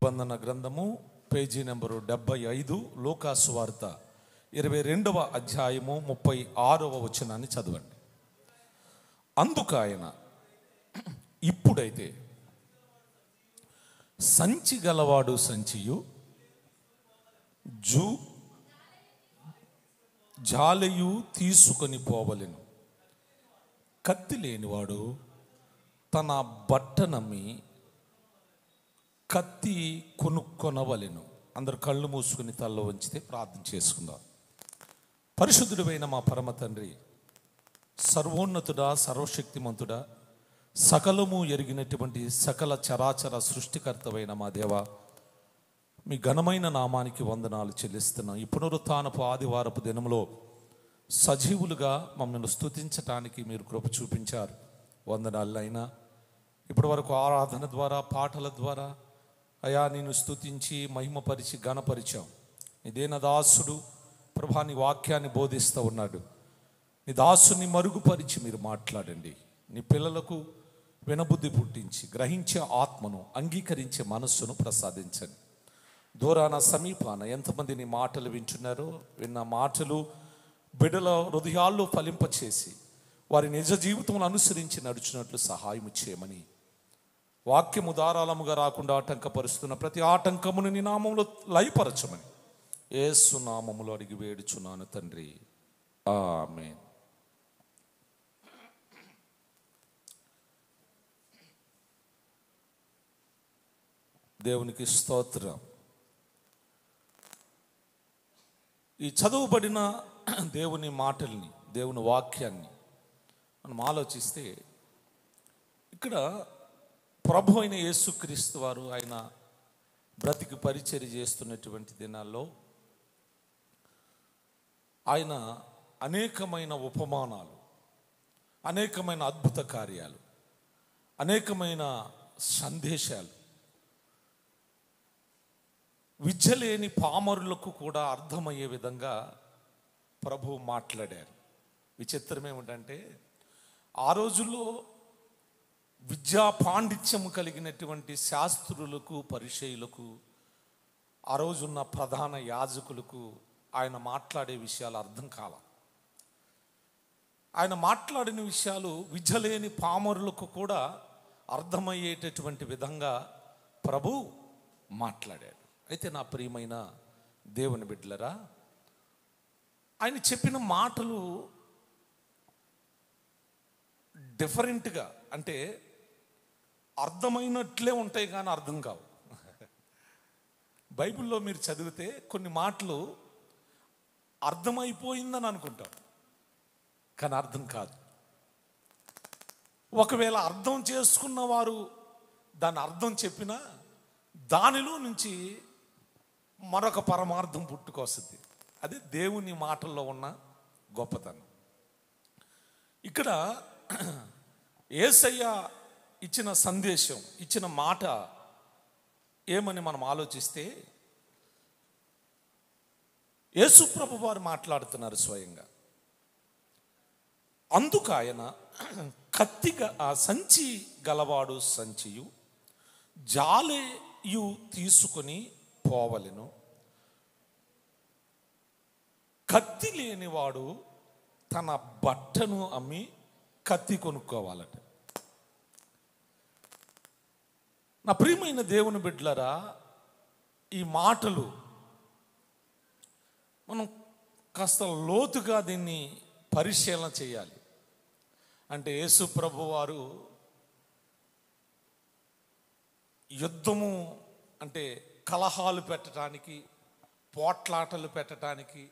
నిబంధన గ్రంథము page number 75, లూకా సువార్త 22వ అధ్యాయము 36వ వచనాన్ని చదవండి. అందుకు ఆయన, ఇప్పుడైతే సంచి గలవాడు సంచియు జాలయు తీసుకొని పోవలెను, కత్తి లేనివాడు తన బట్టనమ్మి కత్తి కొనుక్కొనవలెను. అందరు కళ్ళు మూసుకుని తలలో వంచితే ప్రార్థన చేసుకుందాం. పరిశుద్ధుడైన మా పరమ తండ్రి, సర్వోన్నతుడా, సర్వశక్తిమంతుడా, సకలము ఎరిగినటువంటి సకల చరాచర సృష్టికర్తవైన మా దేవా, మీ ఘనమైన నామానికి వందనాలు చెల్లిస్తున్నాం. ఈ పునరుత్థానపు ఆదివారపు దినంలో సజీవులుగా మమ్మల్ని స్తుతించటానికి మీరు కృప చూపించారు. వందనాలైనా ఇప్పటి వరకు ఆరాధన ద్వారా, పాటల ద్వారా అయా నేను స్తుతించి మహిమపరిచి ఘనపరిచాం. ఇదే నా దాసుడు ప్రభా నీ వాక్యాన్ని బోధిస్తూ ఉన్నాడు. నీ దాసుని మరుగుపరిచి మీరు మాట్లాడండి. నీ పిల్లలకు వినబుద్ధి పుట్టించి గ్రహించే ఆత్మను, అంగీకరించే మనస్సును ప్రసాదించండి. దూరాన సమీపాన ఎంతమంది నీ మాటలు వింటున్నారో, విన్న మాటలు బిడ్డల హృదయాల్లో ఫలింపచేసి వారి నిజ జీవితంలో అనుసరించి నడుచున్నట్లు సహాయం చేయమని, వాక్యము ధారాళముగా రాకుండా ఆటంకపరుస్తున్న ప్రతి ఆటంకమును నీ నామములో లయపరచమని యేసు నామములో అడిగి వేడుచున్నాను తండ్రి, ఆమేన్. దేవునికి స్తోత్రం. ఈ చదువుబడిన దేవుని మాటల్ని, దేవుని వాక్యాన్ని మనం ఆలోచిస్తే, ఇక్కడ ప్రభు అయిన యేసుక్రీస్తు వారు ఆయన బ్రతికి పరిచర్య చేస్తున్నటువంటి దినాల్లో ఆయన అనేకమైన ఉపమానాలు, అనేకమైన అద్భుత కార్యాలు, అనేకమైన సందేశాలు విద్య లేని పామరులకు కూడా అర్థమయ్యే విధంగా ప్రభు మాట్లాడారు. విచిత్రం ఏమిటంటే, ఆ రోజుల్లో విద్యా పాండిత్యము కలిగినటువంటి శాస్త్రులకు, పరిచయులకు, ఆ రోజున్న ప్రధాన యాజకులకు ఆయన మాట్లాడే విషయాలు అర్థం కాల. ఆయన మాట్లాడిన విషయాలు విద్య లేని పామరులకు కూడా అర్థమయ్యేటటువంటి విధంగా ప్రభు మాట్లాడాడు. అయితే నా ప్రియమైన దేవుని బిడ్డలరా, ఆయన చెప్పిన మాటలు డిఫరెంట్గా, అంటే అర్థమైనట్లే ఉంటాయి కానీ అర్థం కావు. బైబిల్లో మీరు చదివితే కొన్ని మాటలు అర్థమైపోయిందని అనుకుంటాం, కానీ అర్థం కాదు. ఒకవేళ అర్థం చేసుకున్న వారు దాన్ని అర్థం చెప్పినా దానిలో నుంచి మరొక పరమార్థం పుట్టుకొస్తుంది. అదే దేవుని మాటల్లో ఉన్న గొప్పతనం. ఇక్కడ యేసయ్య ఇచ్చిన సందేశం, ఇచ్చిన మాట ఏమని మనం ఆలోచిస్తే, యేసుప్రభు వారు మాట్లాడుతున్నారు స్వయంగా. అందుకు ఆయన, కత్తిగా ఆ సంచి గలవాడు సంచియు జాలయు తీసుకొని పోవలెను, కత్తి లేనివాడు తన బట్టను అమ్మి కత్తి కొనుక్కోవాలట. నా ప్రియమైన దేవుని బిడ్డలారా, ఈ మాటలు మనం కాస్త లోతుగా దీన్ని పరిశీలన చేయాలి. అంటే యేసు ప్రభు వారు యుద్ధము, అంటే కలహాలు పెట్టడానికి, పోట్లాటలు పెట్టడానికి,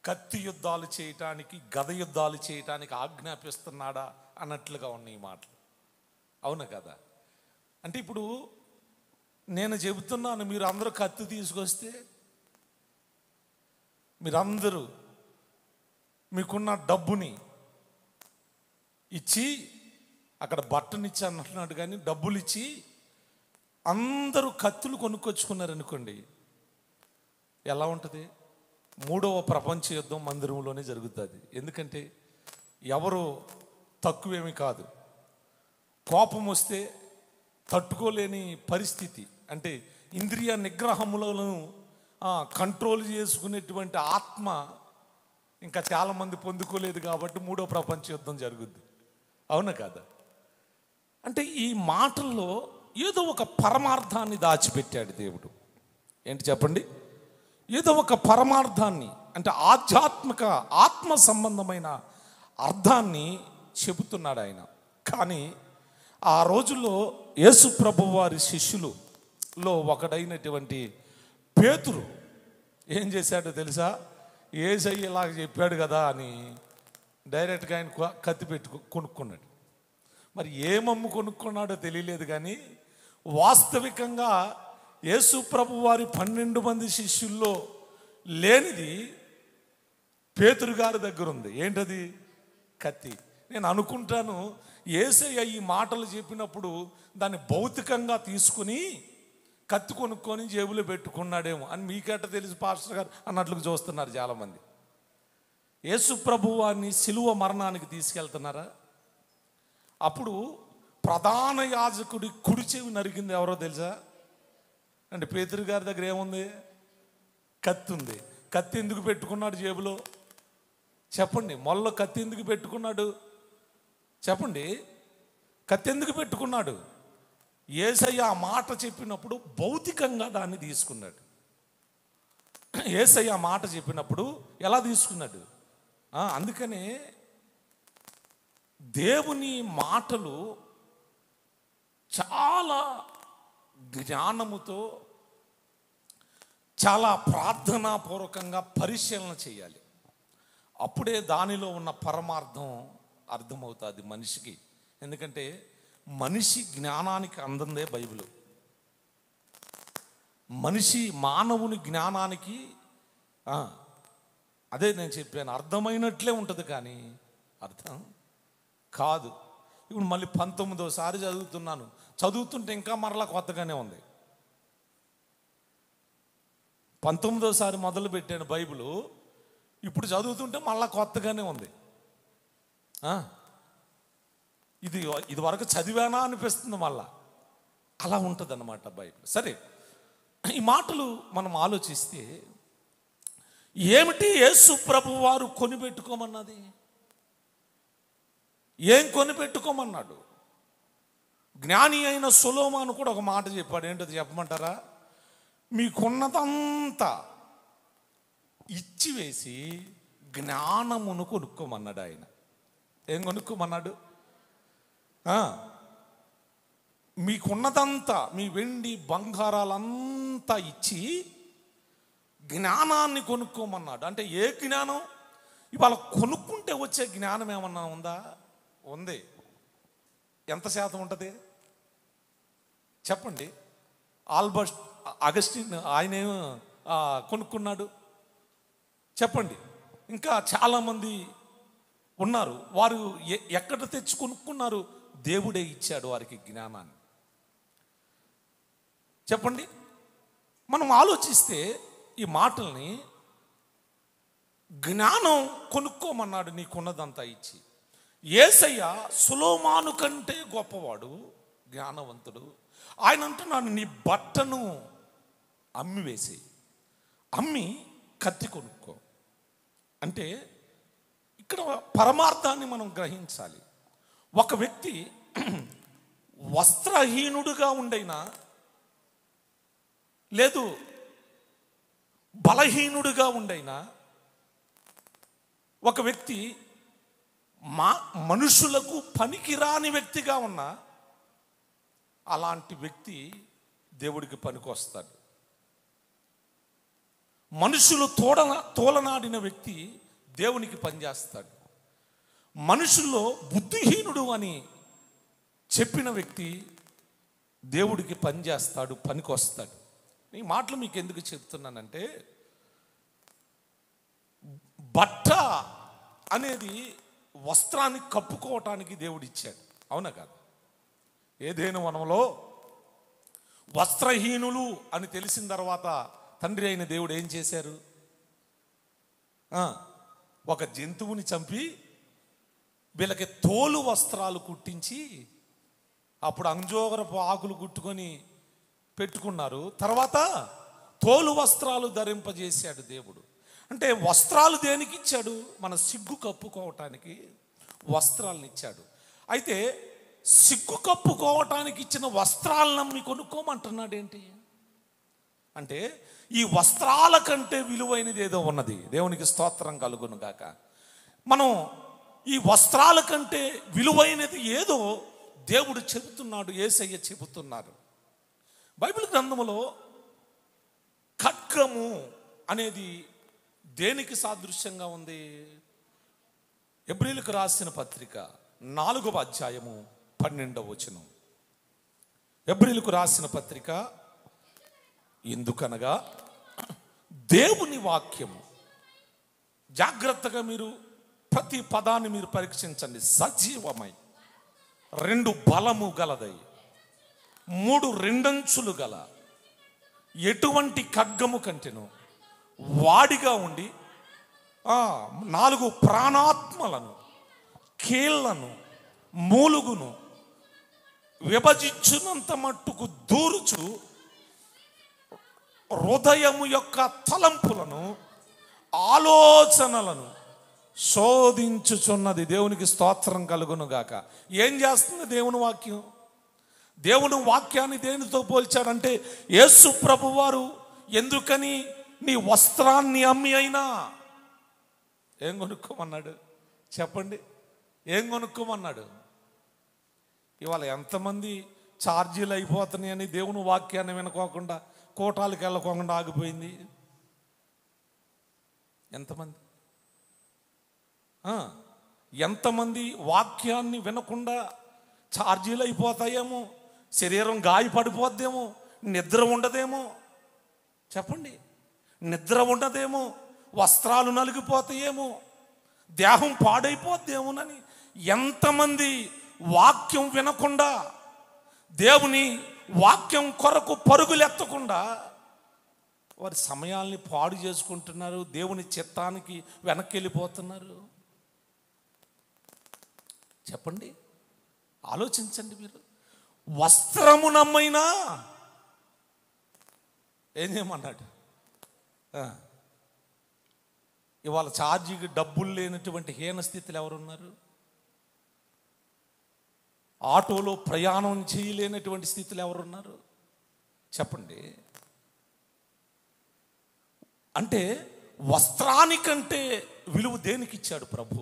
కత్తి యుద్ధాలు చేయటానికి, గద యుద్ధాలు చేయటానికి ఆజ్ఞాపిస్తున్నాడా అన్నట్లుగా ఉన్నాయి ఈ మాటలు. అవును కదా? అంటే ఇప్పుడు నేను చెబుతున్నాను, మీరు అందరూ కత్తి తీసుకొస్తే, మీరందరూ మీకున్న డబ్బుని ఇచ్చి, అక్కడ బట్టనిచ్చి అంటున్నాడు కానీ డబ్బులు ఇచ్చి అందరూ కత్తులు కొనుక్కొచ్చుకున్నారనుకోండి, ఎలా ఉంటుంది? 3వ ప్రపంచ యుద్ధం మందిరంలోనే జరుగుతుంది. ఎందుకంటే ఎవరు తక్కువేమీ కాదు. కోపం వస్తే తట్టుకోలేని పరిస్థితి, అంటే ఇంద్రియ నిగ్రహములను కంట్రోల్ చేసుకునేటువంటి ఆత్మ ఇంకా చాలామంది పొందుకోలేదు కాబట్టి 3వ ప్రపంచ యుద్ధం జరుగుద్ది. అవునా కాదా? అంటే ఈ మాటల్లో ఏదో ఒక పరమార్థాన్ని దాచిపెట్టాడు దేవుడు. ఏంటి చెప్పండి? ఏదో ఒక పరమార్థాన్ని, అంటే ఆధ్యాత్మిక ఆత్మ సంబంధమైన అర్థాన్ని చెబుతున్నాడు ఆయన. కానీ ఆ రోజుల్లో యేసు ప్రభు వారి శిష్యులలో ఒకడైనటువంటి పేతురు ఏం చేశాడో తెలుసా? యేసయ్య ఇలాగ చెప్పాడు కదా అని డైరెక్ట్గా ఆయన కత్తి పెట్టి కొనుక్కున్నాడు. మరి ఏమమ్ము కొనుక్కున్నాడో తెలియలేదు, కానీ వాస్తవికంగా యేసు ప్రభు వారి 12 మంది శిష్యుల్లో లేనిది పేతురు గారి దగ్గర ఉంది. ఏంటది? కత్తి. నేను అనుకుంటాను యేసయ్య ఈ మాటలు చెప్పినప్పుడు దాన్ని భౌతికంగా తీసుకుని కత్తి కొనుక్కొని జేబులో పెట్టుకున్నాడేమో అని మీకెట్ట తెలుసు పాస్టర్ గారు అన్నట్లుగా చూస్తున్నారు చాలామంది. యేసు ప్రభు వారిని సిలువ మరణానికి తీసుకెళ్తున్నారా? అప్పుడు ప్రధాన యాజకుడి కుడి చెవి నరికింది ఎవరో తెలుసా? అంటే పేతురు గారి దగ్గర ఏముంది? కత్తి ఉంది. కత్తి ఎందుకు పెట్టుకున్నాడు జేబులో? చెప్పండి. మొల్ల కత్తి ఎందుకు పెట్టుకున్నాడు? చెప్పండి. కత్తి ఎందుకు పెట్టుకున్నాడు? యేసయ్య ఆ మాట చెప్పినప్పుడు భౌతికంగా దాన్ని తీసుకున్నాడు. యేసయ్య ఆ మాట చెప్పినప్పుడు ఎలా తీసుకున్నాడు? అందుకనే దేవుని మాటలు చాలా జ్ఞానముతో, చాలా ప్రార్థనాపూర్వకంగా పరిశీలన చేయాలి. అప్పుడే దానిలో ఉన్న పరమార్థం అర్థమవుతుంది మనిషికి. ఎందుకంటే మనిషి జ్ఞానానికి అందందే బైబిల్. మానవుని జ్ఞానానికి అదే నేను చెప్పాను, అర్థమైనట్లే ఉంటుంది కానీ అర్థం కాదు. ఇప్పుడు మళ్ళీ 19వ సారి చదువుతుంటే ఇంకా మరలా కొత్తగానే ఉంది. 19వ సారి మొదలు పెట్టాను బైబిల్, ఇప్పుడు చదువుతుంటే మళ్ళా కొత్తగానే ఉంది. ఇది వరకు చదివానా అనిపిస్తుంది మళ్ళా. అలా ఉంటుంది అన్నమాట బైబిల్. సరే, ఈ మాటలు మనం ఆలోచిస్తే ఏమిటి యేసు ప్రభు వారు కొనిపెట్టుకోమన్నది? ఏం కొనిపెట్టుకోమన్నాడు? జ్ఞాని అయిన సొలొమోను కూడా ఒక మాట చెప్పాడు. ఏంటది చెప్పమంటారా? మీకున్నదంతా ఇచ్చివేసి జ్ఞానమును కొనుక్కోమన్నాడు ఆయన. ఏం కొనుక్కోమన్నాడు? మీకున్నదంతా, మీ వెండి బంగారాలంతా ఇచ్చి జ్ఞానాన్ని కొనుక్కోమన్నాడు. అంటే ఏ జ్ఞానం? ఇవాళ కొనుక్కుంటే వచ్చే జ్ఞానం ఏమన్నా ఉందా? ఉంది. ఎంత శాతం ఉంటుంది చెప్పండి? ఆల్బర్ట్ అగస్టిన్ ఆయన కొనుక్కున్నాడు చెప్పండి. ఇంకా చాలామంది ఉన్నారు. వారు ఎక్కడ తెచ్చి కొనుక్కున్నారు? దేవుడే ఇచ్చాడు వారికి జ్ఞానాన్ని. చెప్పండి. మనం ఆలోచిస్తే ఈ మాటల్ని, జ్ఞానం కొనుక్కోమన్నాడు నీకున్నదంతా ఇచ్చి. యేసయ్య సొలొమోను కంటే గొప్పవాడు, జ్ఞానవంతుడు. ఆయన అంటున్నాడు, నీ బట్టను అమ్మివేసి అమ్మి కత్తి కొనుక్కో. అంటే ఇక్కడ పరమార్థాన్ని మనం గ్రహించాలి. ఒక వ్యక్తి వస్త్రహీనుడుగా ఉండైనా, లేదు బలహీనుడుగా ఉండైనా, ఒక వ్యక్తి మనుషులకు పనికిరాని వ్యక్తిగా ఉన్నా, అలాంటి వ్యక్తి దేవుడికి పనికొస్తాడు. మనుషులు తోలనాడిన వ్యక్తి దేవునికి పనిచేస్తాడు. మనుషుల్లో బుద్ధిహీనుడు అని చెప్పిన వ్యక్తి దేవుడికి పనిచేస్తాడు, పనికొస్తాడు. ఈ మాటలు మీకు ఎందుకు చెప్తున్నానంటే, బట్ట అనేది వస్త్రాన్ని కప్పుకోవటానికి దేవుడు ఇచ్చాడు. అవునా కాదు? ఏదైనా వనంలో వస్త్రహీనులు అని తెలిసిన తర్వాత తండ్రి అయిన దేవుడు ఏం చేశారు? ఒక జంతువుని చంపి వీళ్ళకి తోలు వస్త్రాలు కుట్టించి, అప్పుడు అంజోగరపు ఆకులు కుట్టుకొని పెట్టుకున్నారు. తర్వాత తోలు వస్త్రాలు ధరింపజేశాడు దేవుడు. అంటే వస్త్రాలు దేనికి ఇచ్చాడు? మన సిగ్గు కప్పుకోవటానికి వస్త్రాలను ఇచ్చాడు. అయితే సిగ్గు కప్పుకోవటానికి ఇచ్చిన వస్త్రాలను నమ్మి కొనుక్కోమంటున్నాడు ఏంటి అంటే, ఈ వస్త్రాల కంటే విలువైనది ఏదో ఉన్నది. దేవునికి స్తోత్రం కలుగును గాక. మనం ఈ వస్త్రాల కంటే విలువైనది ఏదో దేవుడు చెబుతున్నాడు, యేసయ్య చెబుతున్నారు. బైబిల్ గ్రంథములో ఖడ్గము అనేది దేనికి సాదృశ్యంగా ఉంది? హెబ్రీయులకు రాసిన పత్రిక 4వ అధ్యాయము 12వ వచనం. హెబ్రీయులకు రాసిన పత్రిక, ఎందుకనగా దేవుని వాక్యము, జాగ్రత్తగా మీరు ప్రతి పదాన్ని మీరు పరీక్షించండి, సజీవమై 2 బలము గలదై 3 రెండంచులు గల ఎటువంటి ఖడ్గము కంటెను వాడిగా ఉండి 4 ప్రాణాత్మలను కీళ్లను మూలుగును విభజించునంత మట్టుకు దూరుచు హృదయము యొక్క తలంపులను ఆలోచనలను శోధించుచున్నది. దేవునికి స్తోత్రం కలుగును గాక. ఏం చేస్తుంది దేవుని వాక్యం? దేవుని వాక్యాన్ని దేనితో పోల్చాడంటే, యేసు ప్రభువారు ఎందుకని నీ వస్త్రాన్ని అమ్మి అయినా ఏం కొనుక్కోమన్నాడు చెప్పండి? ఏం కొనుక్కోమన్నాడు? ఇవాళ ఎంతమంది ఛార్జీలు అయిపోతున్నాయని దేవుని వాక్యాన్ని వినుకోకుండా కోటాలకు వెళ్ళకోకుండా ఆగిపోయింది? ఎంతమంది వాక్యాన్ని వినకుండా ఛార్జీలు అయిపోతాయేమో, శరీరం గాయపడిపోద్దేమో, నిద్ర ఉండదేమో, చెప్పండి, నిద్ర ఉండదేమో, వస్త్రాలు నలిగిపోతాయేమో, దేహం పాడైపోద్దేమోనని ఎంతమంది వాక్యం వినకుండా, దేవుని వాక్యం కొరకు పరుగులెత్తకుండా వారి సమయాల్ని పాడు చేసుకుంటున్నారు, దేవుని చిత్తానికి వెనక్కి వెళ్ళిపోతున్నారు. చెప్పండి, ఆలోచించండి మీరు. వస్త్రము నమ్మైనా ఏం చేయమన్నాడు? ఇవాళ ఛార్జీకి డబ్బులు లేనటువంటి హీన స్థితిలో ఎవరున్నారు? ఆటోలో ప్రయాణం చేయలేనటువంటి స్థితిలో ఎవరున్నారు? చెప్పండి. అంటే వస్త్రానికంటే విలువ దేనికిచ్చాడు ప్రభు?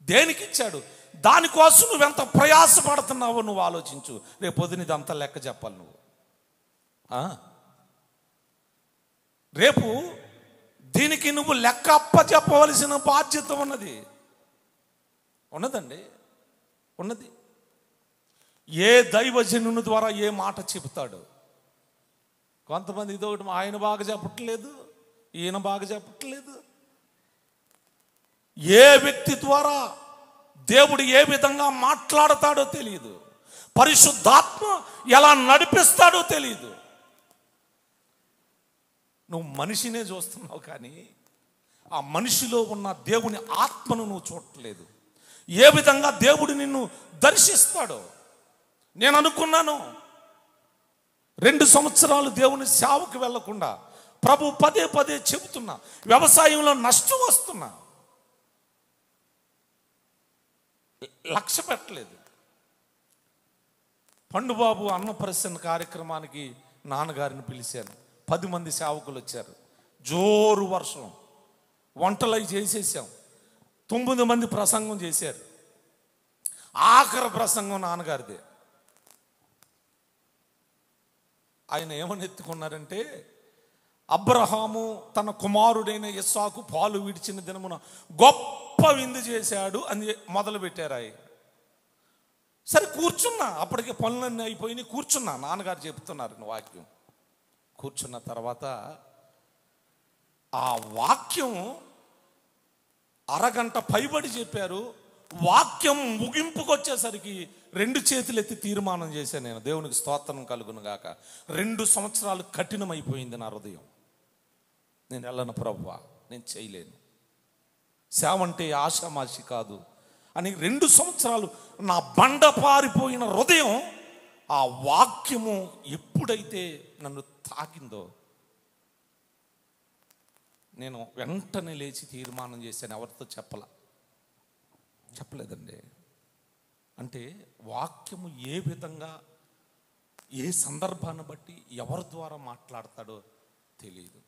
దేనికిచ్చాడు? దానికోసం నువ్వెంత ప్రయాసపడుతున్నావో నువ్వు ఆలోచించు. రేపు పొద్దున ఇదంతా లెక్క చెప్పాలి నువ్వు. రేపు దీనికి నువ్వు లెక్క అప్పచెప్పవలసిన బాధ్యత ఉన్నదండి, ఉన్నది. ఏ దైవజనుని ద్వారా ఏ మాట చెబుతాడు? కొంతమంది ఇదొకటి, ఆయన బాగా చెప్పట్లేదు, ఈయన బాగా చెప్పట్లేదు. ఏ వ్యక్తి ద్వారా దేవుడు ఏ విధంగా మాట్లాడతాడో తెలియదు, పరిశుద్ధాత్మ ఎలా నడిపిస్తాడో తెలియదు. నువ్వు మనిషినే చూస్తున్నావు, కానీ ఆ మనిషిలో ఉన్న దేవుని ఆత్మను నువ్వు చూడట్లేదు. ఏ విధంగా దేవుడు నిన్ను దర్శిస్తాడో. నేను అనుకున్నాను 2 సంవత్సరాలు దేవుని సేవకు వెళ్లకుండా ప్రభు పదే పదే చెబుతున్నా, వ్యవసాయంలో నష్టం వస్తున్నా, లక్ష్య పెట్టలేదు. పండుబాబు అన్నప్రసన్న కార్యక్రమానికి నాన్నగారిని పిలిచాను. 10 మంది సేవకులు వచ్చారు. జోరు వర్షం, వంటలు అవి చేసేసాం. 9 మంది ప్రసంగం చేశారు. ఆఖరి ప్రసంగం నాన్నగారిదే. ఆయన ఏమని ఎత్తుకున్నారంటే, అబ్రహాము తన కుమారుడైన ఇస్సాకు పాలు విడిచిన దినమున గొప్ప విందు చేశాడు అని మొదలు పెట్టారు. ఆయన సరే కూర్చున్నా, అప్పటికే పనులన్నీ అయిపోయినాయి, కూర్చున్నా. నాన్నగారు చెప్తున్నారు వాక్యం. కూర్చున్న తర్వాత ఆ వాక్యం అరగంట పైబడి చెప్పారు. వాక్యం ముగింపుకు వచ్చేసరికి 2 చేతులు ఎత్తి తీర్మానం చేశాను నేను. దేవునికి స్తోత్రం కలుగును గాక. 2 సంవత్సరాలు కఠినమైపోయింది నా హృదయం. నేను వెళ్ళను ప్రభువా, నేను చేయలేను, సేవ అంటే ఆషామాషి కాదు అని 2 సంవత్సరాలు నా బండ పారిపోయిన హృదయం ఆ వాక్యము ఎప్పుడైతే నన్ను తాకిందో నేను వెంటనే లేచి తీర్మానం చేశాను. ఎవరితో చెప్పలేదండి. అంటే వాక్యము ఏ విధంగా ఏ సందర్భాన్ని బట్టి ఎవరి ద్వారా మాట్లాడతాడో తెలియదు.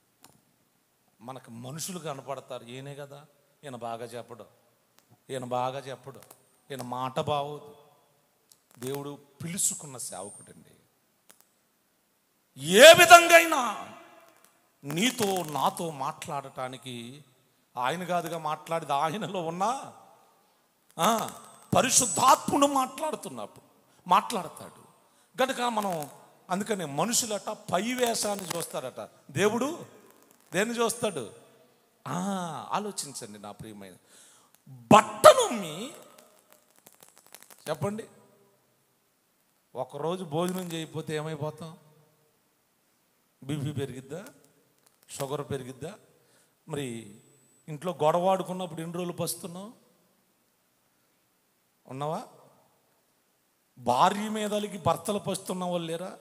మనకు మనుషులు కనపడతారు, ఈయనే కదా, ఈయన బాగా చెప్పడు, ఈయన మాట బాగోదు. దేవుడు పిలుచుకున్న సేవకుడండి. ఏ విధంగా అయినా నీతో నాతో మాట్లాడటానికి ఆయన కాదుగా మాట్లాడేది, ఆయనలో ఉన్న పరిశుద్ధాత్ముడు మాట్లాడతాడు కనుక మనం అందుకని మనుషులట పై వేషాన్ని చూస్తారట, దేవుడు దేన్ని చూస్తాడు? ఆలోచించండి నా ప్రియమైన. బట్టనమ్మి చెప్పండి, ఒకరోజు భోజనం చేయకపోతే ఏమైపోతాం? బీపీ పెరిగిద్దా? షుగర్ పెరిగిద్దా? మరి ఇంట్లో గొడవ ఆడుకున్నప్పుడు ఎన్ని రోజులు పస్తున్నావు? ఉన్నావా? భార్య మీద అలిగి భర్తలు పస్తున్న వాళ్ళు లేరా?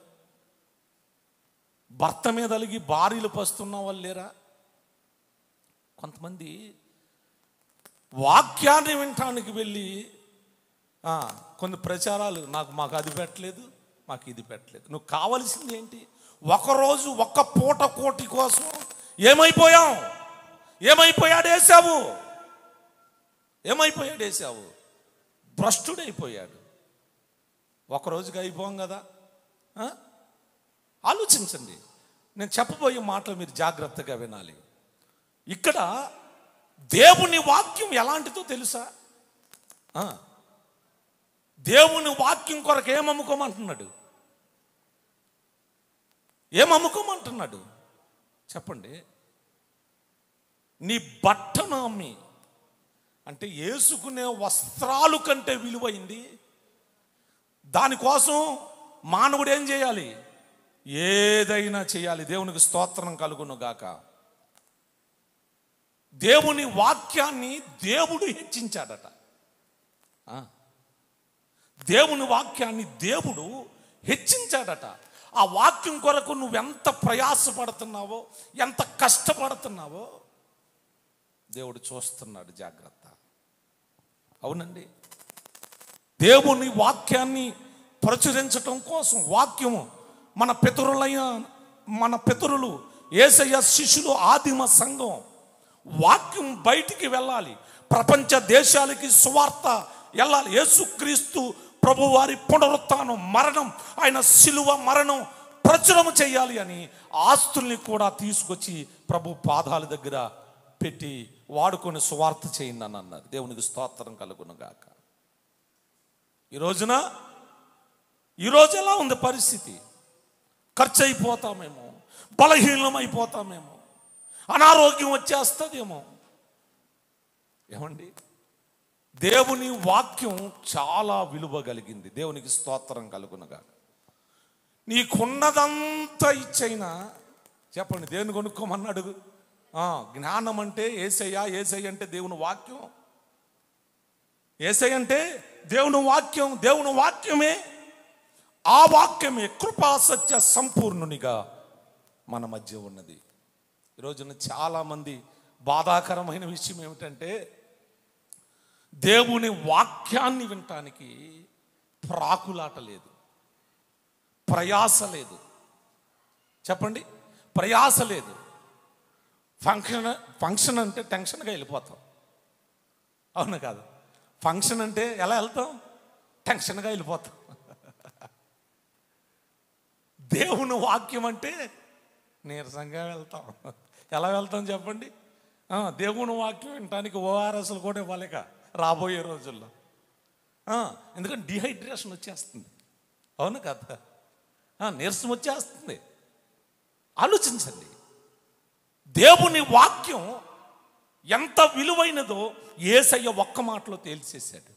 భర్త మీద అలిగి భార్యలు పస్తున్న వాళ్ళు లేరా? కొంతమంది వాక్యాన్ని వినటానికి వెళ్ళి కొన్ని ప్రచారాలు, మాకు అది పెట్టలేదు, మాకు ఇది పెట్టలేదు. నువ్వు కావలసింది ఏంటి? ఒకరోజు ఒక్క పూట కోటి కోసం ఏమైపోయాడు ఏసావు? భ్రష్టుడైపోయాడు. ఒకరోజుకి అయిపోయాం కదా. ఆలోచించండి. నేను చెప్పబోయే మాటలు మీరు జాగ్రత్తగా వినాలి. ఇక్కడ దేవుని వాక్యం ఎలాంటిదో తెలుసా? దేవుని వాక్యం కొరకు ఏమమ్ముకోమంటున్నాడు చెప్పండి. నీ బట్టను అమ్మి, అంటే వేసుకునే వస్త్రాలు కంటే విలువైంది. దానికోసం మానవుడు ఏం చేయాలి? ఏదైనా చేయాలి. దేవునికి స్తోత్రం కలుగును గాక. దేవుని వాక్యాన్ని దేవుడు హెచ్చించాడట. దేవుని వాక్యాన్ని దేవుడు హెచ్చించాడట. ఆ వాక్యం కొరకు నువ్వెంత ప్రయాసపడుతున్నావో, ఎంత కష్టపడుతున్నావో దేవుడు చూస్తున్నాడు. జాగ్రత్త. అవునండి. దేవుని వాక్యాన్ని ప్రచురించటం కోసం వాక్యము మన పితరులు యేసయ్య శిష్యులు ఆదిమ సంఘం వాక్యం బయటికి వెళ్ళాలి, ప్రపంచ దేశాలకి సువార్త వెళ్ళాలి. యేసుక్రీస్తు ప్రభు వారి పునరుత్థానం, మరణం, ఆయన శిలువ మరణం ప్రచురము చేయాలి అని ఆస్తుల్ని కూడా తీసుకొచ్చి ప్రభు పాదాల దగ్గర పెట్టి వాడుకొని సువార్త చేయండి అని అన్నారు. దేవునికి స్తోత్రం కలుగును గాక. ఈరోజు ఎలా ఉంది పరిస్థితి? ఖర్చు అయిపోతామేమో, బలహీనం అయిపోతామేమో, అనారోగ్యం వచ్చేస్తుందేమో. ఏమండి, దేవుని వాక్యం చాలా విలువ కలిగింది. దేవునికి స్తోత్రం కలుగునుగా. నీకున్నదంతా ఇచ్చైనా చెప్పండి, దేవుని కొనుక్కోమన్నాడు. జ్ఞానం అంటే ఏసయ్య అంటే దేవుని వాక్యం. ఏసయ్య అంటే దేవుని వాక్యం. దేవుని వాక్యమే, ఆ వాక్యమే కృపా సత్య సంపూర్ణునిగా మన మధ్య ఉన్నది. ఈరోజున చాలామంది బాధాకరమైన విషయం ఏమిటంటే, దేవుని వాక్యాన్ని వినటానికి ప్రాకులాట లేదు, ప్రయాస లేదు. చెప్పండి, ప్రయాస లేదు. ఫంక్షన్ అంటే టెన్షన్గా వెళ్ళిపోతాం. అవును కాదు? ఫంక్షన్ అంటే ఎలా వెళ్తాం? టెన్షన్గా వెళ్ళిపోతాం. దేవుని వాక్యం అంటే నీరసంగా వెళ్తాం. ఎలా వెళ్తాం చెప్పండి? దేవుని వాక్యం వినటానికి ఓఆర్ఎస్లు కూడా ఇవ్వలేక రాబోయే రోజుల్లో. ఎందుకంటే డిహైడ్రేషన్ వచ్చేస్తుంది. అవును కదా? నీరసం వచ్చేస్తుంది. ఆలోచించండి, దేవుని వాక్యం ఎంత విలువైనదో యేసయ్య ఒక్క మాటలో తేల్చేశాడు.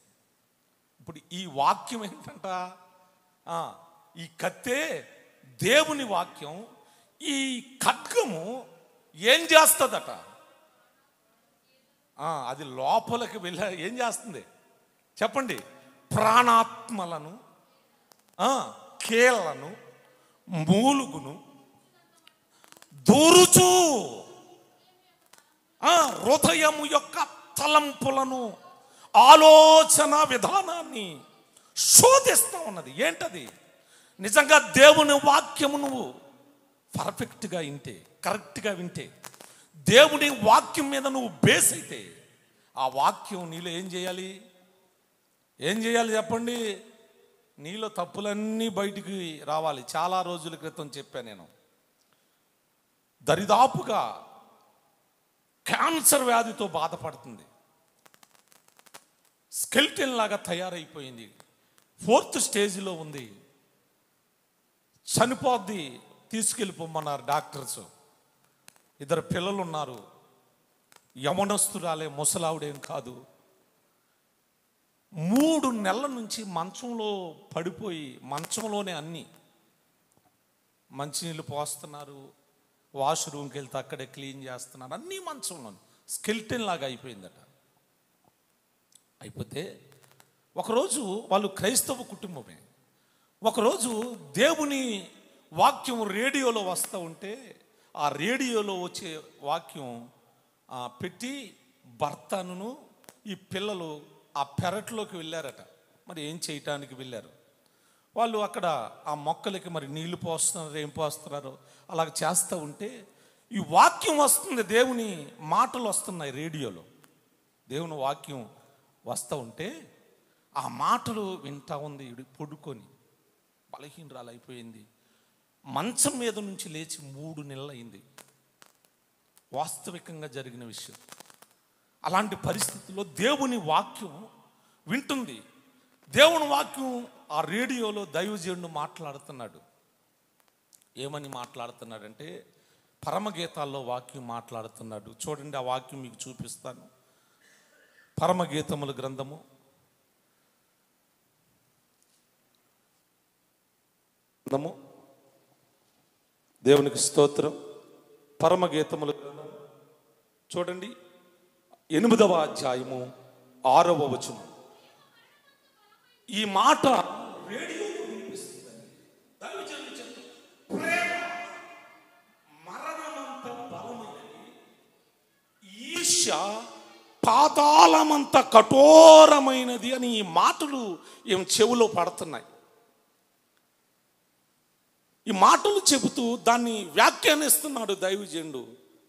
ఇప్పుడు ఈ వాక్యం ఏంటంట? ఈ కత్తే దేవుని వాక్యం. ఈ ఖడ్గము ఏం చేస్తుందట? అది లోపలికి వెళ్ళి ఏం చేస్తుంది చెప్పండి? ప్రాణాత్మలను కీళ్లను మూలుగును దూరుచు హృదయము యొక్క తలంపులను ఆలోచన విధానాన్ని శోధిస్తూ ఉన్నది. ఏంటది? నిజంగా దేవుని వాక్యము నువ్వు పర్ఫెక్ట్గా వింటే, కరెక్ట్గా వింటే, దేవుని వాక్యం మీద నువ్వు బేస్ అయితే, ఆ వాక్యం నీలో ఏం చేయాలి చెప్పండి? నీలో తప్పులన్నీ బయటికి రావాలి. చాలా రోజుల క్రితం చెప్పాను నేను, దరిదాపుగా క్యాన్సర్ వ్యాధితో బాధపడుతుంది, స్కెల్టన్ లాగా తయారైపోయింది, 4th స్టేజ్లో ఉంది, చనిపోద్ది, తీసుకెళ్ళిపోమన్నారు డాక్టర్స్. 2 పిల్లలు ఉన్నారు, యమనస్తురాలే, ముసలావుడేం కాదు. 3 నెలల నుంచి మంచంలో పడిపోయి, మంచంలోనే అన్నీ, మంచినీళ్ళు పోస్తున్నారు, వాష్రూమ్కి వెళ్తే అక్కడే క్లీన్ చేస్తున్నారు, అన్నీ మంచంలో, స్కెల్టన్ లాగా అయిపోయిందట. అయిపోతే ఒకరోజు వాళ్ళు క్రైస్తవ కుటుంబమే, ఒకరోజు దేవుని వాక్యం రేడియోలో వస్తూ ఉంటే, ఆ రేడియోలో వచ్చే వాక్యం పెట్టి భర్తను ఈ పిల్లలు ఆ పెరట్లోకి వెళ్ళారట. మరి ఏం చేయటానికి వెళ్ళారు వాళ్ళు? అక్కడ ఆ మొక్కలకి మరి నీళ్లు పోస్తున్నారు, ఏం పోస్తున్నారో అలాగ చేస్తూ ఉంటే ఈ వాక్యం వస్తుంది, దేవుని మాటలు వస్తున్నాయి రేడియోలో. దేవుని వాక్యం వస్తూ ఉంటే ఆ మాటలు వింటా ఉంది. పడుకొని బలహీనరాలు అయిపోయింది, మంచం మీద నుంచి లేచి 3 నెలలు అయింది. వాస్తవికంగా జరిగిన విషయం. అలాంటి పరిస్థితుల్లో దేవుని వాక్యం వింటుంది. దేవుని వాక్యం ఆ రేడియోలో దైవజనుడు మాట్లాడుతున్నాడు. ఏమని మాట్లాడుతున్నాడంటే, పరమగీతాల్లో వాక్యం మాట్లాడుతున్నాడు. చూడండి, ఆ వాక్యం మీకు చూపిస్తాను. పరమగీతముల గ్రంథము 'గ్రంథము దేవునికి స్తోత్రం. పరమగీతముల గ్రంథం చూడండి, 8వ అధ్యాయము 6వ వచనం. ఈ మాట రేడియోలో వినిపిస్తుంది. దైవజనుడు చెప్తాడు, ప్రేమ మరణమంత బలమైనది, ఈర్ష్య పాతాళమంత కఠోరమైనది అని ఈ మాటలు ఏం చెవులో పడుతున్నాయి. ఈ మాటలు చెబుతూ దాన్ని వ్యాఖ్యానిస్తున్నాడు దైవజనుడు.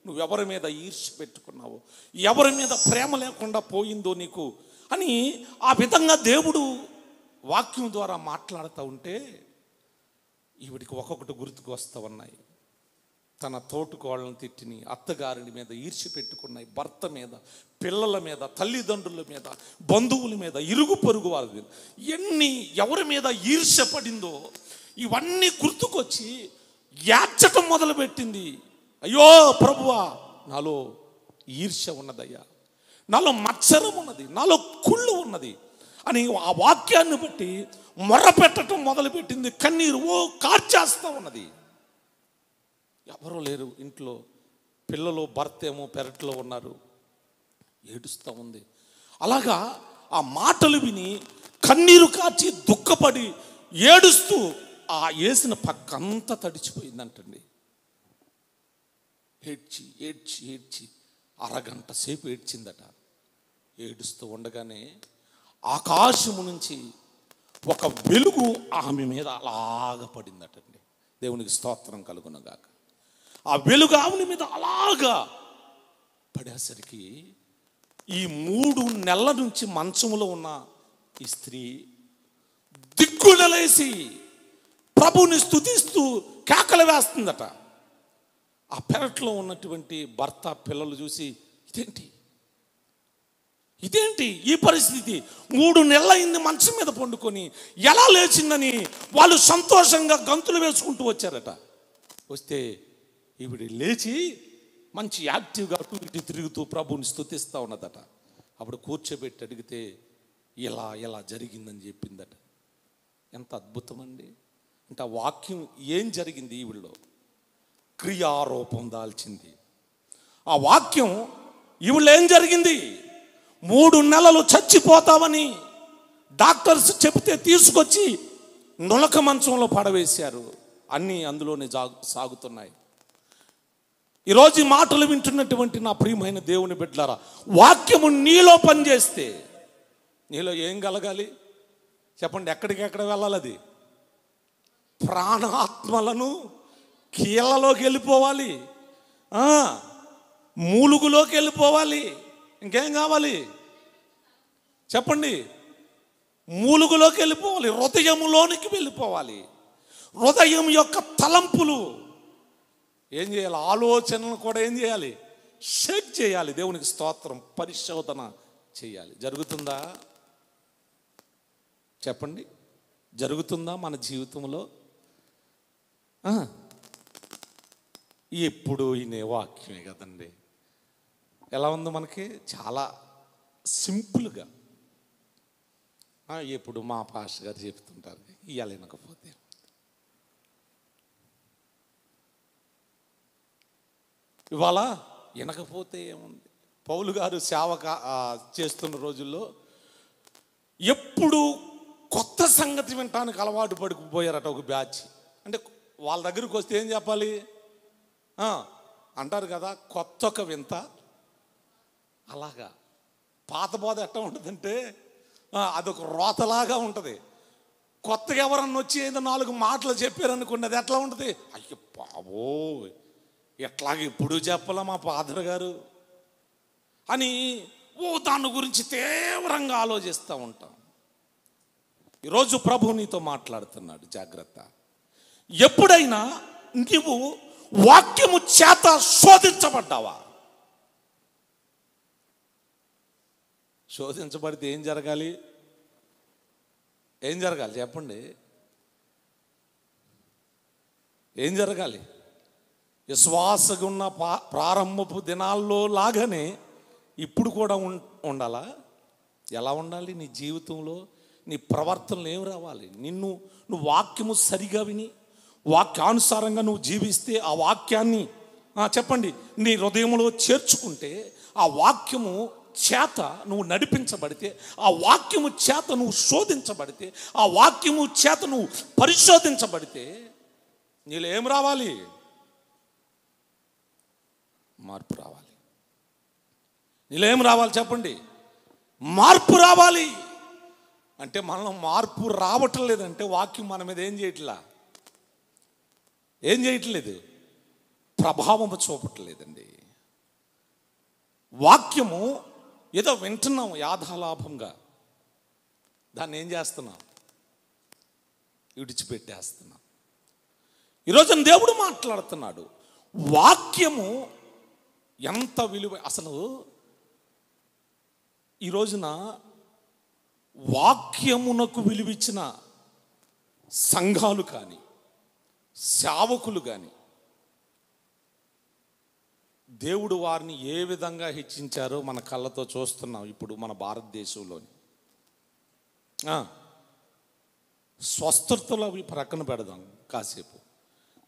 నువ్వెవరి మీద ఈర్ష్య పెట్టుకున్నావో, ఎవరి మీద ప్రేమ లేకుండా పోయిందో నీకు అని ఆ విధంగా దేవుడు వాక్యం ద్వారా మాట్లాడుతూ ఉంటే, ఈవిడికి ఒక్కొక్కటి గుర్తుకు వస్తూ ఉన్నాయి. తన తోటుకోళ్ళని తిట్టిని, అత్తగారిని మీద ఈర్ష్య పెట్టుకున్నాయి, భర్త మీద, పిల్లల మీద, తల్లిదండ్రుల మీద, బంధువుల మీద, ఇరుగు పొరుగు వారి మీద ఎవరి మీద ఈర్ష్య పడిందో ఇవన్నీ గుర్తుకొచ్చి యాచటం మొదలుపెట్టింది. అయ్యో ప్రభువా, నాలో ఈర్ష్య ఉన్నదయ్యా, నాలో మత్సరం ఉన్నది, నాలో కుళ్ళు ఉన్నది అని ఆ వాక్యాన్ని బట్టి మొర్రపెట్టడం మొదలుపెట్టింది. కన్నీరు కార్చేస్తూ ఉన్నది. ఎవరూ లేరు ఇంట్లో, పిల్లలు, భర్త ఏమో పెరట్లో ఉన్నారు, ఏడుస్తూ ఉంది. అలాగా ఆ మాటలు విని కన్నీరు కార్చి దుఃఖపడి ఏడుస్తూ ఆ వేసిన పక్కంతా తడిచిపోయిందంటండి. ఏడ్చి ఏడ్చి ఏడ్చి అరగంట సేపు ఏడ్చిందట. ఏడుస్తూ ఉండగానే ఆకాశము నుంచి ఒక వెలుగు ఆమె మీద అలాగ పడిందటండి. దేవునికి స్తోత్రం కలుగునగాక. ఆ వెలుగు ఆమె మీద అలాగా పడేసరికి ఈ 3 నెలల నుంచి మంచంలో ఉన్న ఈ స్త్రీ దిక్కులలేసి ప్రభుని స్తుతిస్తూ కేకలు వేస్తుందట. ఆ పెరట్లో ఉన్నటువంటి భర్త, పిల్లలు చూసి ఇదేంటి ఈ పరిస్థితి, 3 నెలలు అయింది మంచం మీద పండుకొని, ఎలా లేచిందని వాళ్ళు సంతోషంగా గంతులు వేసుకుంటూ వచ్చారట. వస్తే ఈవిడ లేచి మంచి యాక్టివ్గా అటు ఇటు తిరుగుతూ ప్రభుని స్తుతిస్తూ ఉన్నదట. అప్పుడు కూర్చోబెట్టి అడిగితే ఇలా జరిగిందని చెప్పిందట. ఎంత అద్భుతం అండి! అంటే ఆ వాక్యం ఏం జరిగింది, ఈవిడలో క్రియారూపం దాల్చింది. ఆ వాక్యం ఈవిడ ఏం జరిగింది, 3 నెలలు చచ్చిపోతామని డాక్టర్స్ చెబితే తీసుకొచ్చి నులక మంచంలో పడవేశారు. అన్నీ అందులోనే సాగుతున్నాయి. ఈరోజు ఈ మాటలు వింటున్నటువంటి నా ప్రియమైన దేవుని బిడ్డలారా, వాక్యము నీలో పనిచేస్తే నీలో ఏం కలగాలి చెప్పండి? ఎక్కడికెక్కడ వెళ్ళాలి? అది ప్రాణాత్మలను కీళ్ళలోకి వెళ్ళిపోవాలి, మూలుగులోకి వెళ్ళిపోవాలి. ఇంకేం కావాలి చెప్పండి? మూలుగులోకి వెళ్ళిపోవాలి, హృదయములోనికి వెళ్ళిపోవాలి. హృదయం యొక్క తలంపులు ఏం చేయాలి? ఆలోచనలు కూడా ఏం చేయాలి? షేక్ చేయాలి. దేవునికి స్తోత్రం. పరిశోధన చేయాలి. జరుగుతుందా చెప్పండి? జరుగుతుందా మన జీవితంలో? ఎప్పుడు వినే వాక్యమే కదండి. ఎలా ఉంది మనకి? చాలా సింపుల్గా ఎప్పుడు మా పాస్టర్ గారు చెప్తుంటారు, ఇవాళ వినకపోతే. ఇవాళ వినకపోతే ఏముంది? పౌలు గారు సేవ చేస్తున్న రోజుల్లో ఎప్పుడు కొత్త సంగతి వినటానికి అలవాటు పడిపోయారట ఒక బ్యాచ్. అంటే వాళ్ళ దగ్గరికి వస్తే ఏం చెప్పాలి అంటారు కదా, కొత్త ఒక వింత. అలాగా పాత బోధ ఎట్లా ఉంటుందంటే అదొక రోతలాగా ఉంటుంది. కొత్తగా ఎవరన్నా వచ్చి ఏదో 4 మాటలు చెప్పారనుకోండి, అది ఎట్లా ఉంటుంది? అయ్యో బాబో, ఎట్లాగ ఇప్పుడు చెప్పాలా మా ఫాదర్ గారు అని దాని గురించి తీవ్రంగా ఆలోచిస్తూ ఉంటాం. ఈరోజు ప్రభు నీతో మాట్లాడుతున్నాడు, జాగ్రత్త. ఎప్పుడైనా నీవు వాక్యము చేత శోధించబడ్డావా? శోధించబడితే ఏం జరగాలి? ఏం జరగాలి చెప్పండి? ఏం జరగాలి? విశ్వాసగా ఉన్న ప్రారంభపు దినాల్లో లాగానే ఇప్పుడు కూడా ఉండాలా? ఎలా ఉండాలి? నీ జీవితంలో నీ ప్రవర్తనలు ఏం రావాలి? నువ్వు వాక్యము సరిగా విని వాక్యానుసారంగా నువ్వు జీవిస్తే, ఆ వాక్యాన్ని చెప్పండి నీ హృదయంలో చేర్చుకుంటే, ఆ వాక్యము చేత నువ్వు నడిపించబడితే, ఆ వాక్యము చేత నువ్వు శోధించబడితే, ఆ వాక్యము చేత నువ్వు పరిశోధించబడితే నీలో ఏం రావాలి? మార్పు రావాలి. నీలో ఏం రావాలి చెప్పండి? మార్పు రావాలి. అంటే మనలో మార్పు రావటం లేదంటే వాక్యం మన మీద ఏం చేయట్లేదు? ప్రభావం చూపట్లేదండి. వాక్యము ఏదో వింటున్నాం యాథాలాభంగా, దాన్ని ఏం చేస్తున్నాం? విడిచిపెట్టేస్తున్నాం. ఈరోజు దేవుడు మాట్లాడుతున్నాడు. వాక్యము ఎంత విలువ! అసలు ఈ రోజున వాక్యమునకు విలువిచ్చిన సంఘాలు కానీ, సేవకులు కానీ, దేవుడు వారిని ఏ విధంగా హెచ్చించారో మన కళ్ళతో చూస్తున్నాం ఇప్పుడు మన భారతదేశంలోని. స్వస్థతలు అవి ప్రక్కన పెడదాం కాసేపు.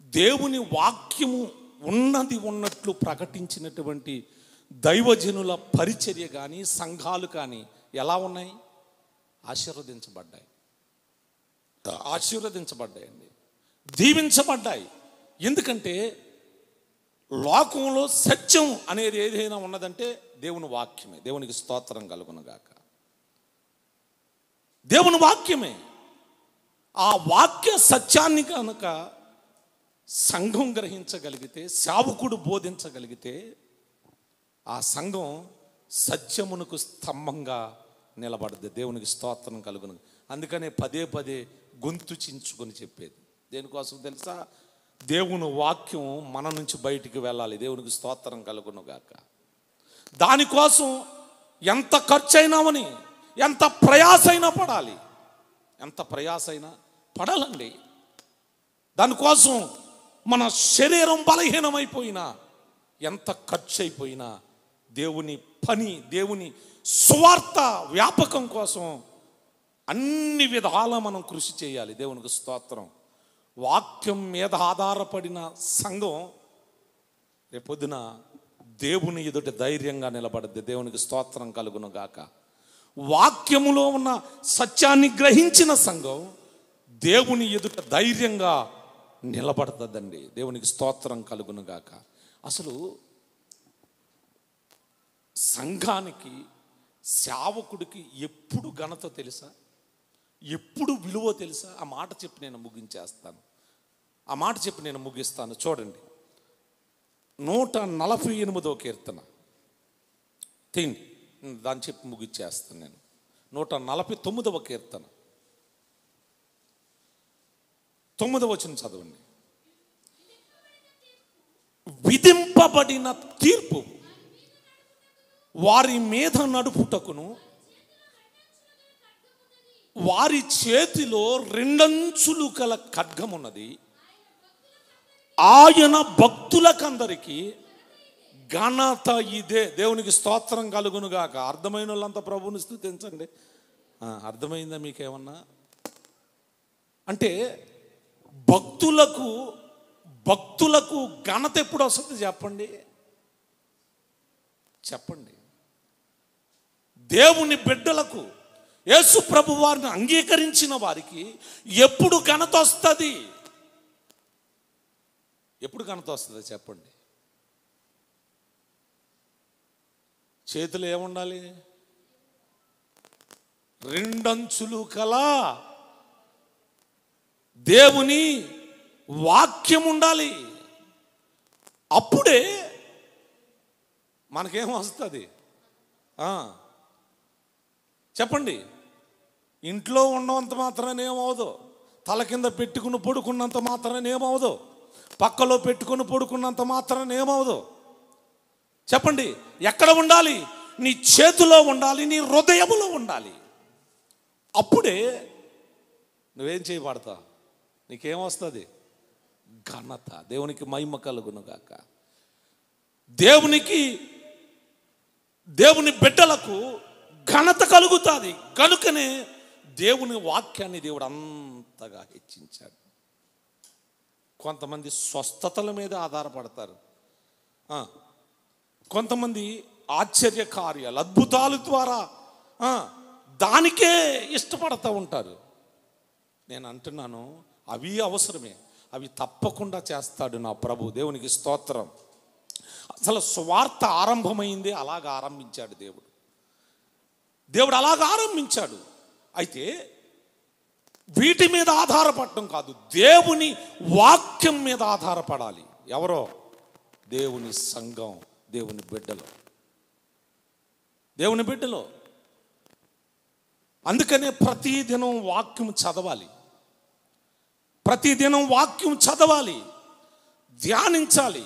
దేవుని వాక్యము ఉన్నది ఉన్నట్లు ప్రకటించినటువంటి దైవజనుల పరిచర్య కానీ, సంఘాలు కానీ ఎలా ఉన్నాయి? ఆశీర్వదించబడ్డాయండి, దీవించబడ్డాయి. ఎందుకంటే లోకంలో సత్యం అనేది ఏదైనా ఉన్నదంటే దేవుని వాక్యమే. దేవునికి స్తోత్రం కలుగునుగాక. దేవుని వాక్యమే. ఆ వాక్య సత్యాన్ని కనుక సంఘం గ్రహించగలిగితే, సేవకుడు బోధించగలిగితే, ఆ సంఘం సత్యమునకు స్తంభంగా నిలబడద్దు. దేవునికి స్తోత్రం కలుగును. అందుకనే పదే గొంతు చించుకొని చెప్పేది. దేనికోసం తెలుసా? దేవుని వాక్యం మన నుంచి బయటికి వెళ్ళాలి. దేవునికి స్తోత్రం కలుగును గాక. దానికోసం ఎంత ఖర్చు అయినామని, ఎంత ప్రయాసైనా పడాలి. ఎంత ప్రయాసైనా పడాలండి. దానికోసం మన శరీరం బలహీనమైపోయినా, ఎంత ఖర్చు అయిపోయినా, దేవుని పని, దేవుని సువార్త వ్యాపకం కోసం అన్ని విధాలా మనం కృషి చేయాలి. దేవునికి స్తోత్రం. వాక్యం మీద ఆధారపడిన సంఘం రేపొద్దున దేవుని ఎదుట ధైర్యంగా నిలబడద్ది. దేవునికి స్తోత్రం కలుగును గాక. వాక్యములో ఉన్న సత్యాన్ని గ్రహించిన సంఘం దేవుని ఎదుట ధైర్యంగా నిలబడుతుందండి. దేవునికి స్తోత్రం కలుగునుగాక. అసలు సంఘానికి, సేవకుడికి ఎప్పుడు ఘనత తెలుసా, ఎప్పుడు విలువ తెలుసా? ఆ మాట చెప్పి నేను ముగిస్తాను. చూడండి, 148వ కీర్తన తిండి, దాన్ని చెప్పి ముగిచ్చేస్తాను నేను. 149వ కీర్తన 9వ వచనం చదవండి. విధింపబడిన తీర్పు వారి మీద నడుపుటకును, వారి చేతిలో 2 అంచులు గల ఖడ్గమున్నది. ఆయన భక్తులకందరికీ ఘనత ఇదే. దేవునికి స్తోత్రం కలుగునుగాక. అర్థమైన వాళ్ళంతా ప్రభువుని స్తుతించండి. అర్థమైందా మీకేమన్నా? అంటే భక్తులకు ఘనత ఎప్పుడు వస్తుంది చెప్పండి. దేవుని బిడ్డలకు, యేసు ప్రభు వారిని అంగీకరించిన వారికి ఎప్పుడు ఘనత వస్తుంది? ఎప్పుడు ఘనత వస్తుంది చెప్పండి. చేతులు ఏముండాలి? 2 అంచులు కల దేవుని వాక్యం ఉండాలి. అప్పుడే మనకేం వస్తుంది చెప్పండి. ఇంట్లో ఉన్నంత మాత్రాన ఏమవుదో, తల కింద పెట్టుకుని పడుకున్నంత మాత్రాన ఏమవుదో, పక్కలో పెట్టుకుని పడుకున్నంత మాత్రాన ఏమవుదో చెప్పండి. ఎక్కడ ఉండాలి? నీ చేతిలో ఉండాలి, నీ హృదయములో ఉండాలి. అప్పుడే నువ్వేం చేయబడతావు? నీకేమొస్తుంది? ఘనత. దేవునికి మహిమ కలుగునుగాక. దేవుని బిడ్డలకు ఘనత కలుగుతుంది. కనుకనే దేవుని వాక్యాన్ని దేవుడు అంతగా హెచ్చించాడు. కొంతమంది స్వస్థతల మీద ఆధారపడతారు, కొంతమంది ఆశ్చర్య కార్యాలు, అద్భుతాల ద్వారా దానికే ఇష్టపడుతూ ఉంటారు. నేను అంటున్నాను, అవి అవసరమే, అవి తప్పకుండా చేస్తాడు నా ప్రభు. దేవునికి స్తోత్రం. అసలు సువార్త ఆరంభమైంది అలాగ ఆరంభించాడు దేవుడు అలాగ ఆరంభించాడు. అయితే వీటి మీద ఆధారపడటం కాదు, దేవుని వాక్యం మీద ఆధారపడాలి. ఎవరో? దేవుని సంఘం, దేవుని బిడ్డలు. అందుకనే ప్రతిదినం వాక్యం చదవాలి, ధ్యానించాలి.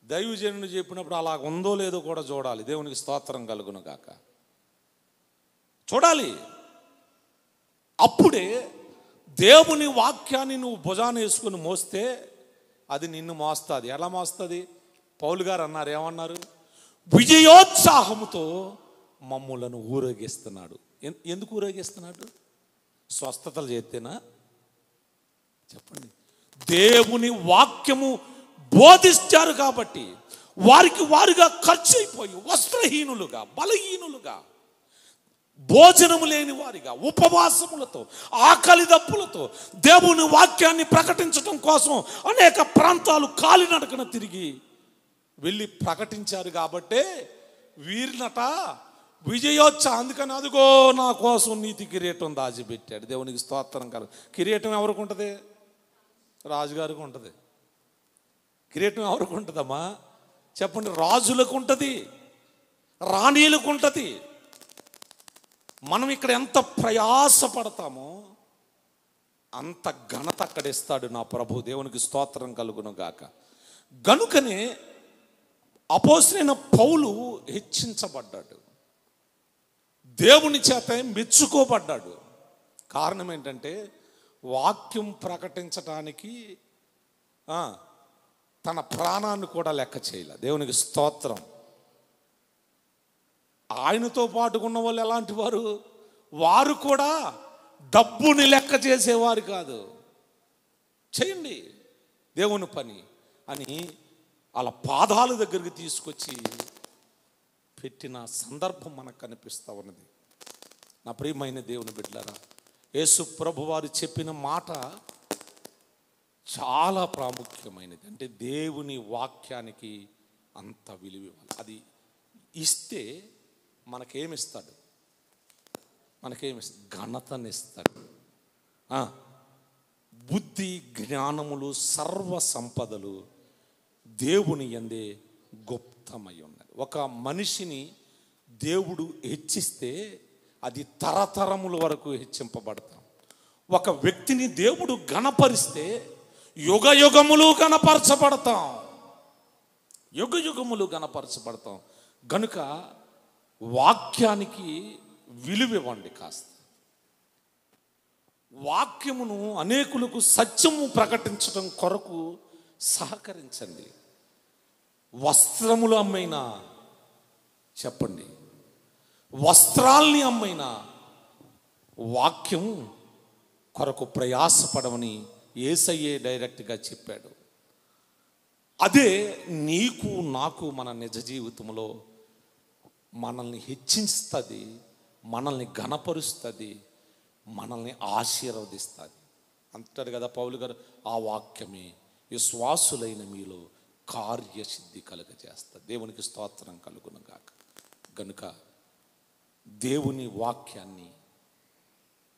దైవజనుడు చెప్పినప్పుడు అలా ఉందో లేదో కూడా చూడాలి. దేవునికి స్తోత్రం కలుగునుగాక. చూడాలి. అప్పుడే దేవుని వాక్యాన్ని నువ్వు భుజాన వేసుకుని మోస్తే అది నిన్ను మోస్తుంది. ఎలా మోస్తుంది? పౌలు గారు అన్నారు, ఏమన్నారు? విజయోత్సాహముతో మమ్ములను ఊరేగిస్తున్నాడు. ఎందుకు ఊరేగిస్తున్నాడు? స్వస్థతలు చేస్తేనా చెప్పండి? దేవుని వాక్యము బోధిస్తారు కాబట్టి వారుగా ఖర్చు అయిపోయి వస్త్రహీనులుగా, బలహీనులుగా, భోజనము లేని వారిగా, ఉపవాసములతో, ఆకలి దప్పులతో దేవుని వాక్యాన్ని ప్రకటించడం కోసం అనేక ప్రాంతాలు కాలినడకన తిరిగి వెళ్ళి ప్రకటించారు. కాబట్టే వీరినట విజయోత్సాహం. అందుకని అదిగో నా కోసం నీతి కిరీటం దాచిపెట్టాడు. దేవునికి స్తోత్రం కలుగు. కిరీటం ఎవరికి ఉంటుంది? రాజుగారికి ఉంటుంది. కిరీటం ఎవరికి ఉంటుందమ్మా చెప్పండి? రాజులకు ఉంటుంది, రాణీలకు ఉంటుంది. మనం ఇక్కడ ఎంత ప్రయాసపడతామో అంత ఘనత అక్కడ ఇస్తాడు నా ప్రభు. దేవునికి స్తోత్రం కలుగును గాక. గనుకనే అపోస్తలుడైన పౌలు హెచ్చించబడ్డాడు, దేవుని చేత మెచ్చుకోబడ్డాడు. కారణం ఏంటంటే వాక్యం ప్రకటించడానికి తన ప్రాణాన్ని కూడా లెక్క చేయలే. దేవునికి స్తోత్రం. ఆయనతో పాటు ఉన్న వాళ్ళు ఎలాంటి వారు కూడా డబ్బుని లెక్క చేసేవారు కాదు. చేయండి దేవుని పని అని అలా పాదాల దగ్గరికి తీసుకొచ్చి పెట్టిన సందర్భం మనకు కనిపిస్తూ ఉన్నది. నా ప్రియమైన దేవుని బిడ్డలారా, యేసు ప్రభు వారు చెప్పిన మాట చాలా ప్రాముఖ్యమైనది. అంటే దేవుని వాక్యానికి అంత విలువ ఇవ్వాలి. అది ఇస్తే మనకేమిస్తాడు? ఘనతనిస్తాడు. బుద్ధి జ్ఞానములు సర్వ సంపదలు దేవుని యందే గుప్తమై ఉన్నది. ఒక మనిషిని దేవుడు హెచ్చిస్తే అది తరతరముల వరకు హెచ్చింపబడతాం. ఒక వ్యక్తిని దేవుడు గణపరిస్తే యుగ యుగములు గణపరచబడతాం. గనుక వాక్యానికి విలువ ఇవ్వండి. కాస్త వాక్యమును అనేకులకు సత్యము ప్రకటించడం కొరకు సహకరించండి. వస్త్రములు అమ్మైనా చెప్పండి, వస్త్రాల్ని అమ్మైనా వాక్యం కొరకు ప్రయాసపడమని యేసయ్యే డైరెక్ట్గా చెప్పాడు. అదే నీకు నాకు మన నిజ జీవితంలో మనల్ని హెచ్చిస్తుంది, మనల్ని ఘనపరుస్తుంది, మనల్ని ఆశీర్వదిస్తుంది. అంటారు కదా పౌలు గారు, ఆ వాక్యమే విశ్వాసులైన మీలో కార్యసిద్ధి కలుగజేస్తుంది. దేవునికి స్తోత్రం కలుగును గాక. గనుక దేవుని వాక్యాన్ని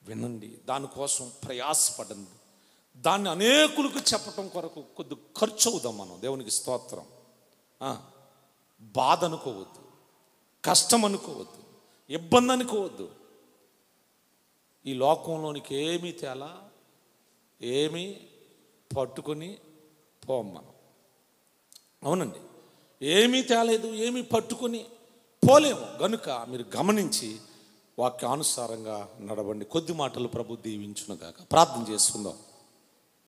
వినండి, దానికోసం ప్రయాసపడండి. దాన్ని అనేకులకు చెప్పటం కొరకు కొద్ది ఖర్చు అవుదాం మనం. దేవునికి స్తోత్రం. బాధ అనుకోవద్దు, కష్టం అనుకోవద్దు, ఇబ్బంది అనుకోవద్దు. ఈ లోకంలోనికి ఏమీ తేలా, ఏమీ పట్టుకొని పోం మనం. అవునండి, ఏమీ తేలేదు, ఏమీ పట్టుకొని పోలేము. గనుక మీరు గమనించి వాక్యానుసారంగా నడవండి. కొద్ది మాటలు ప్రభు దీవించునుగాక. ప్రార్థన చేసుకుందాం.